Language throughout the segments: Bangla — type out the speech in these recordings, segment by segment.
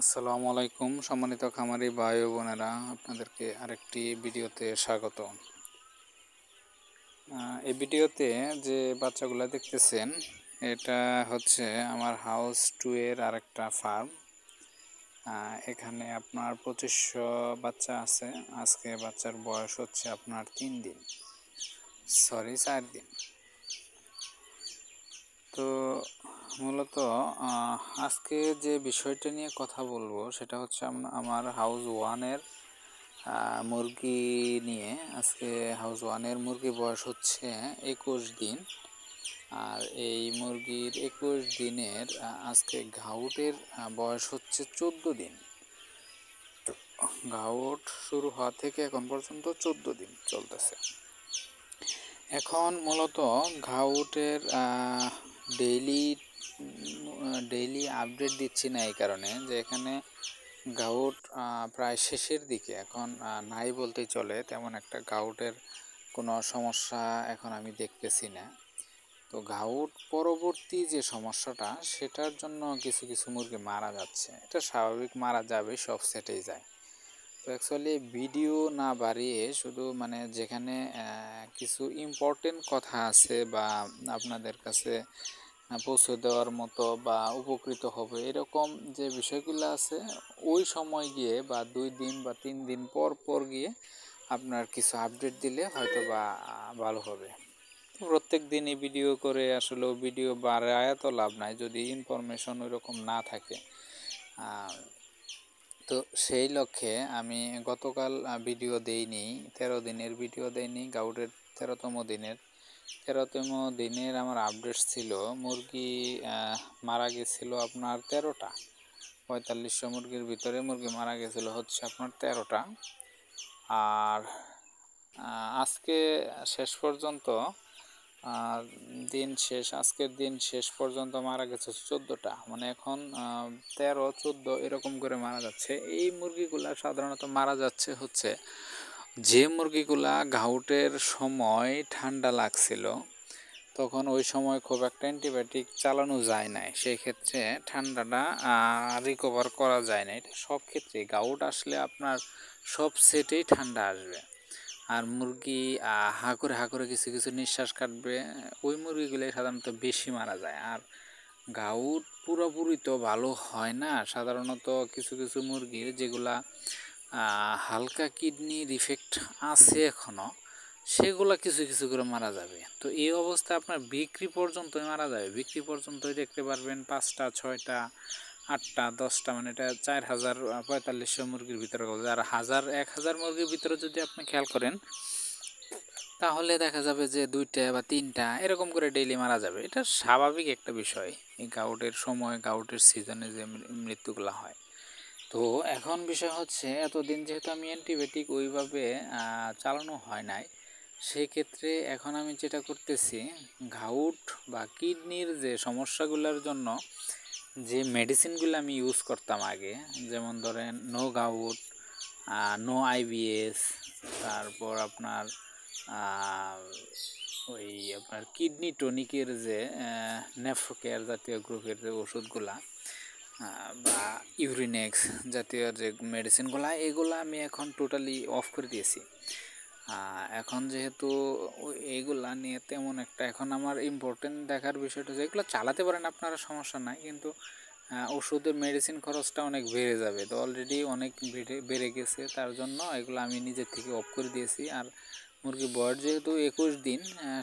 আসসালামু আলাইকুম সম্মানিত খামারি ভাই ও বোনেরা, আপনাদেরকে আরেকটি ভিডিওতে স্বাগত। এই ভিডিওতে যে বাচ্চাগুলো দেখতেছেন, এটা হচ্ছে আমার হাউস 2 এর আরেকটা ফার্ম। এখানে আপনার 2500 বাচ্চা আছে। আজকে বাচ্চার বয়স হচ্ছে আপনার 4 দিন। তো মূলত আজকে যে বিষয়টা নিয়ে কথা বলবো সেটা হচ্ছে আমার হাউস 1-এর মুরগি নিয়ে। আজকে হাউস 1-এর মুরগি বয়স হচ্ছে 21 দিন। আর এই মুরগির 21 দিনের আজকে ঘাউটের বয়স হচ্ছে 14 দিন। ঘাউট শুরু হওয়া থেকে এখন পর্যন্ত 14 দিন চলতেছে। এখন মূলত ঘাউটের ডেইলি আপডেট দিচ্ছি না, এই কারণে যে এখানে গাউট প্রায় শেষের দিকে, এখন নাই বলতেই চলে। তেমন একটা গাউটের কোনো সমস্যা এখন আমি দেখতেছি না। তো গাউট পরবর্তী যে সমস্যাটা, সেটার জন্য কিছু কিছু মুরগি মারা যাচ্ছে। এটা স্বাভাবিক, মারা যাবে, সব সেটেই যায়। তো অ্যাকচুয়ালি ভিডিও না বাড়িয়ে শুধু মানে যেখানে কিছু ইম্পর্টেন্ট কথা আছে বা আপনাদের কাছে পৌঁছে দেওয়ার মতো বা উপকৃত হবে এরকম যে বিষয়গুলো আছে, ওই সময় গিয়ে বা 2 দিন বা 3 দিন পর পর গিয়ে আপনার কিছু আপডেট দিলে হয়তো বা ভালো হবে। প্রত্যেক দিনই ভিডিও করে আসলে ভিডিও বাড়ায় তো লাভ নাই যদি ইনফরমেশন ওইরকম না থাকে। তো সেই লক্ষ্যে আমি গতকাল ভিডিও দেইনি, 13 দিনের ভিডিও দেইনি। গাউটের 13তম দিনের আমার আপডেট ছিল মুরগি মারা গেছিল আপনার 13টা। 4500 মুরগির ভিতরে মুরগি মারা গেছিল হচ্ছে আপনার 13টা। আর আজকে শেষ পর্যন্ত আজকের দিন শেষ পর্যন্ত মারা গেছে 14টা। মানে এখন 13-14 এরকম করে মারা যাচ্ছে। এই মুরগিগুলা সাধারণত মারা যাচ্ছে হচ্ছে যে মুরগিগুলা ঘাউটের সময় ঠান্ডা লাগছিল, তখন ওই সময় খুব একটা অ্যান্টিবায়োটিক চালানো যায় নাই, সেই ক্ষেত্রে ঠান্ডাটা রিকভার করা যায় না। এটা সব ক্ষেত্রে গাউট আসলে আপনার সব সেটেই ঠান্ডা আসবে। আর মুরগি হা করে কিছু কিছু নিঃশ্বাস কাটবে, ওই মুরগিগুলো সাধারণত বেশি মারা যায়। আর গাউট পুরোপুরি তো ভালো হয় না। সাধারণত কিছু কিছু মুরগির যেগুলা হালকা কিডনির ইফেক্ট আছে এখনও, সেগুলো কিছু কিছু করে মারা যাবে। তো এই অবস্থায় আপনার বিক্রি পর্যন্তই মারা যাবে। বিক্রি পর্যন্তই দেখতে পারবেন 5টা 6টা 8টা 10টা, মানে এটা 4045 মুরগির ভিতরে। আর 1000 মুরগির ভিতরে যদি আপনি খেয়াল করেন, তাহলে দেখা যাবে যে 2টা বা 3টা এরকম করে ডেইলি মারা যাবে। এটা স্বাভাবিক একটা বিষয়, এই গাউটের সময়, গাউটের সিজনে যে মৃত্যুগুলো হয়। তো এখন বিষয় হচ্ছে, এতদিন যেহেতু আমি অ্যান্টিবায়োটিক ওইভাবে চালানো হয় নাই, সেক্ষেত্রে এখন আমি যেটা করতেছি, ঘাউট বা কিডনির যে সমস্যাগুলোর জন্য যে মেডিসিনগুলো আমি ইউজ করতাম আগে, যেমন ধরেন নো গাউট, নো আইবিএস, তারপর আপনার ওই আপনার কিডনি টনিকের যে নেফ্রোকেয়ার জাতীয় গ্রুপের যে ওষুধগুলা বা ইউরিনেক্স জাতীয় যে মেডিসিনগুলো, এগুলো আমি এখন টোটালি অফ করে দিয়েছি। এখন যেহেতু এইগুলা নিয়ে তেমন একটা এখন আমার ইম্পর্টেন্ট দেখার বিষয়টা যে এগুলো চালাতে পারেন আপনারা, সমস্যা নাই, কিন্তু ওষুধের মেডিসিন খরচটা অনেক বেড়ে যাবে। তো অলরেডি অনেক বেড়ে গেছে, তার জন্য এগুলো আমি নিজের থেকে অফ করে দিয়েছি। আর মুরগির বয়স যেহেতু 21 দিন,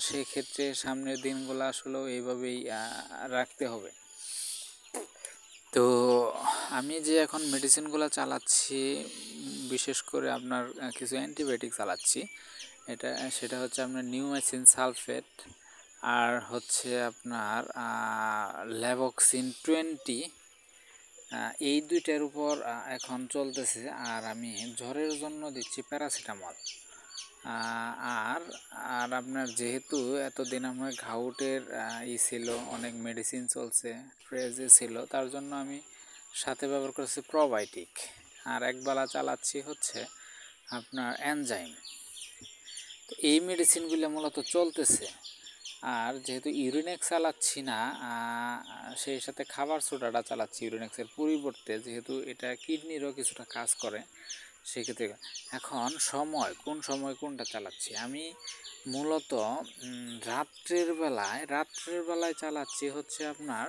সেক্ষেত্রে সামনের দিনগুলো আসলেও এইভাবেই রাখতে হবে। তো আমি যে এখন মেডিসিনগুলো চালাচ্ছি, বিশেষ করে আপনার কিছু অ্যান্টিবায়োটিক চালাচ্ছি। সেটা হচ্ছে আপনার নিউমেসিন সালফেট, আর হচ্ছে আপনার ল্যাভক্সিন 20, এই দুইটার উপর এখন চলতেছে। আর আমি জ্বরের জন্য দিচ্ছি প্যারাসিটামল। আর আর আপনার যেহেতু এতদিন আমার ঘাউটের ছিল, অনেক মেডিসিন চলছে, ফ্রেজে ছিল, তার জন্য আমি সাথে ব্যবহার করছি প্রোবায়োটিক। আর একবেলা চালাচ্ছি হচ্ছে আপনার এনজাইম। তো এই মেডিসিনগুলো মূলত চলতেছে। আর যেহেতু ইউরিনেক্স চালাচ্ছি না, সেই সাথে খাবার সোডাটা চালাচ্ছি ইউরিনেক্সের পরিবর্তে, যেহেতু এটা কিডনিরও কিছুটা কাজ করে সেক্ষেত্রে। এখন কোন সময় কোনটা চালাচ্ছি আমি মূলত রাত্রের বেলায় চালাচ্ছি হচ্ছে আপনার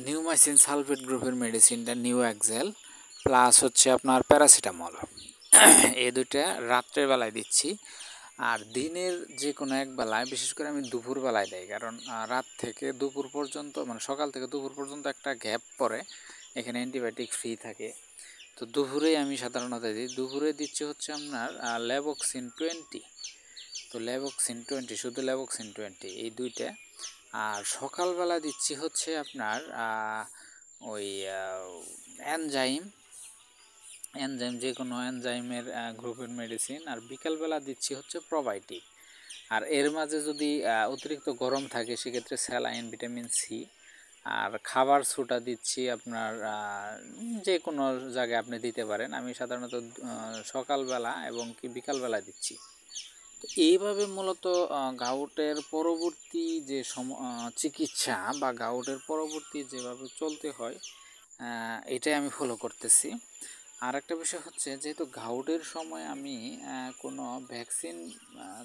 নিউমাইসিন সালফেট গ্রুপের মেডিসিনটা নিউ এক্সেল প্লাস হচ্ছে আপনার প্যারাসিটামল, এই দুইটা রাত্রের বেলায় দিচ্ছি। আর দিনের যে কোনো এক বেলায়, বিশেষ করে আমি দুপুর বেলায় দেই, কারণ রাত থেকে দুপুর পর্যন্ত মানে সকাল থেকে দুপুর পর্যন্ত একটা গ্যাপ পড়ে, এখানে অ্যান্টিবায়োটিক ফ্রি থাকে। তো দুপুরেই আমি সাধারণত দিই। দুপুরে দিচ্ছি হচ্ছে আপনার ল্যাভোক্সিন 20, তো ল্যাভোক্সিন 20, শুধু ল্যাভোক্সিন 20 এই দুইটা। আর সকালবেলা দিচ্ছি হচ্ছে আপনার ওই এনজাইম যে কোনো এনজাইমের গ্রুপের মেডিসিন। আর বিকালবেলা দিচ্ছি হচ্ছে প্রোবায়োটিক। আর এর মাঝে যদি অতিরিক্ত গরম থাকে সেক্ষেত্রে স্যালাইন, ভিটামিন সি। আর খাবার সোটা দিচ্ছি আপনার যে কোনো জায়গায় আপনি দিতে পারেন, আমি সাধারণত সকালবেলা এবং কি বিকালবেলা দিচ্ছি। তো এইভাবে মূলত গাউটের পরবর্তী যে চিকিৎসা বা গাউটের পরবর্তী যেভাবে চলতে হয় এটাই আমি ফলো করতেছি। আর একটা বিষয় হচ্ছে, যেহেতু গাউটের সময় আমি কোনো ভ্যাকসিন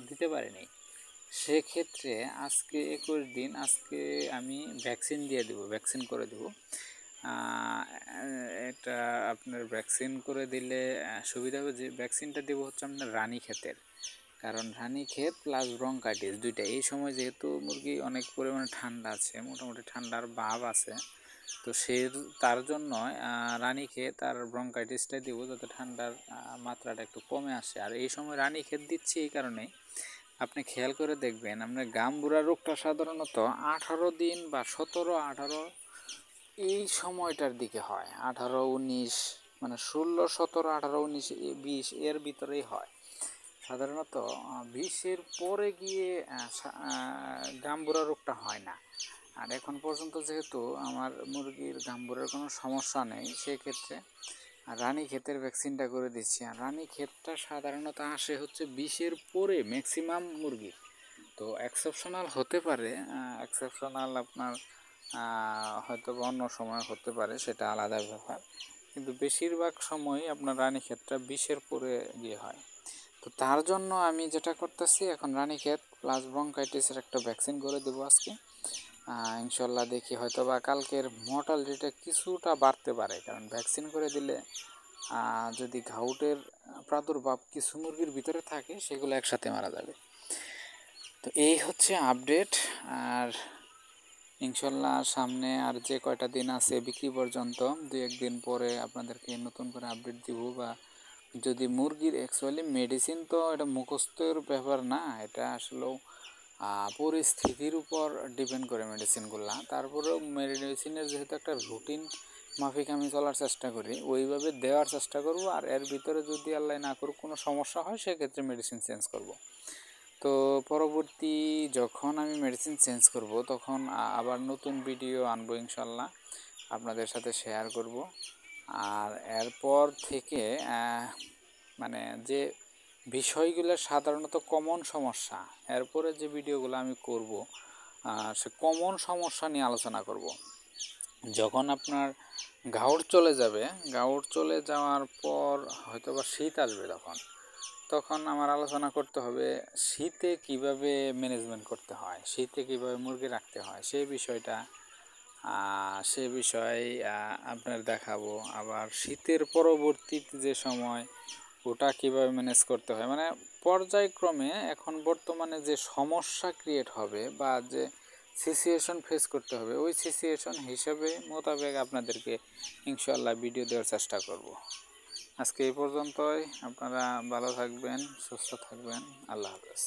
দিতে পারিনি, সেক্ষেত্রে আজকে 21 দিন, আজকে আমি ভ্যাকসিন দিয়ে দেবো, ভ্যাকসিন করে দেবো। এটা আপনার ভ্যাকসিন করে দিলে সুবিধা হবে, যে ভ্যাকসিনটা দেবো হচ্ছে আপনার রানীক্ষেতের, কারণ রানীক্ষেত প্লাস ব্রঙ্কাইটিস দুইটা। এই সময় যেহেতু মুরগি অনেক পরিমাণে ঠান্ডা আছে, মোটামুটি ঠান্ডার ভাব আছে, তো তার জন্য রানীক্ষেত আর ব্রঙ্কাইটিসটা দিব, যাতে ঠান্ডার মাত্রাটা একটু কমে আসে। আর এই সময় রানীক্ষেত দিচ্ছি এই কারণে, আপনি খেয়াল করে দেখবেন আপনার গামবুড়া রোগটা সাধারণত 18 দিন বা 17-18 এই সময়টার দিকে হয়। 18-19 মানে 16-17-18-19 20 এর ভিতরেই হয় সাধারণত। 20-এর পরে গিয়ে গামবুড়া রোগটা হয় না। আর এখন পর্যন্ত যেহেতু আমার মুরগির গামবুড়ার কোনো সমস্যা নেই, সেক্ষেত্রে রানীক্ষেতের ভ্যাকসিনটা করে দিচ্ছি। আর রানীক্ষেতটা সাধারণত আসে হচ্ছে 20-এর পরে ম্যাক্সিমাম মুরগি। তো এক্সেপশনাল হতে পারে, এক্সেপশনাল আপনার হয়তো অন্য সময় হতে পারে, সেটা আলাদা ব্যাপার, কিন্তু বেশিরভাগ সময়ই আপনার রানীক্ষেতটা 20-এর পরে গিয়ে হয়। তো তার জন্য আমি যেটা করতেছি, এখন রানীক্ষেত প্লাস ব্রঙ্কাইটিসের একটা ভ্যাকসিন করে দেবো আজকে। ইনশাল্লাহ দেখি হয়তো বা কালকের মর্টালিটিটা কিছুটা বাড়তে পারে, কারণ ভ্যাকসিন করে দিলে যদি গাউটের প্রাদুর্ভাব কিছু মুরগির ভিতরে থাকে সেগুলো একসাথে মারা যাবে। তো এই হচ্ছে আপডেট। আর ইনশাল্লাহ সামনে আর যে কয়টা দিন আছে বিক্রি পর্যন্ত, 2-1 দিন পরে আপনাদেরকে নতুন করে আপডেট দিব। বা যদি মুরগির অ্যাকচুয়ালি মেডিসিন তো এটা মুখস্থের ব্যাপার না, এটা আসলেও পরিস্থিতির উপর ডিপেন্ড করে মেডিসিনগুলো। তারপরেও মেডিসিনের যেহেতু একটা রুটিন মাফিক আমি চলার চেষ্টা করি, ওইভাবে দেওয়ার চেষ্টা করব। আর এর ভিতরে যদি আল্লাহ না করুক কোনো সমস্যা হয়, সেক্ষেত্রে মেডিসিন চেঞ্জ করব। তো পরবর্তী যখন আমি মেডিসিন চেঞ্জ করব, তখন আবার নতুন ভিডিও আনবো ইনশাল্লাহ, আপনাদের সাথে শেয়ার করব। আর এরপর থেকে মানে যে বিষয়গুলো সাধারণত কমন সমস্যা, এরপরে যে ভিডিওগুলো আমি করব সে কমন সমস্যা নিয়ে আলোচনা করব। যখন আপনার গাউট চলে যাবে, গাউট চলে যাওয়ার পর হয়তো বা শীত আসবে, তখন আমার আলোচনা করতে হবে শীতে কিভাবে ম্যানেজমেন্ট করতে হয়, শীতে কিভাবে মুরগি রাখতে হয়, সেই বিষয়টা সে বিষয়ে আপনার দেখাবো। আবার শীতের পরবর্তীতে যে সময়, ওটা কিভাবে ম্যানেজ করতে হয়, মানে পর্যায়ক্রমে এখন বর্তমানে যে সমস্যা ক্রিয়েট হবে বা যে সিচুয়েশন ফেস করতে হবে, ওই সিচুয়েশন হিসেবে মোতাবেক আপনাদেরকে ইনশাল্লাহ ভিডিও দেওয়ার চেষ্টা করব। আজকে এই পর্যন্তই। আপনারা ভালো থাকবেন, সুস্থ থাকবেন। আল্লাহ হাফেজ।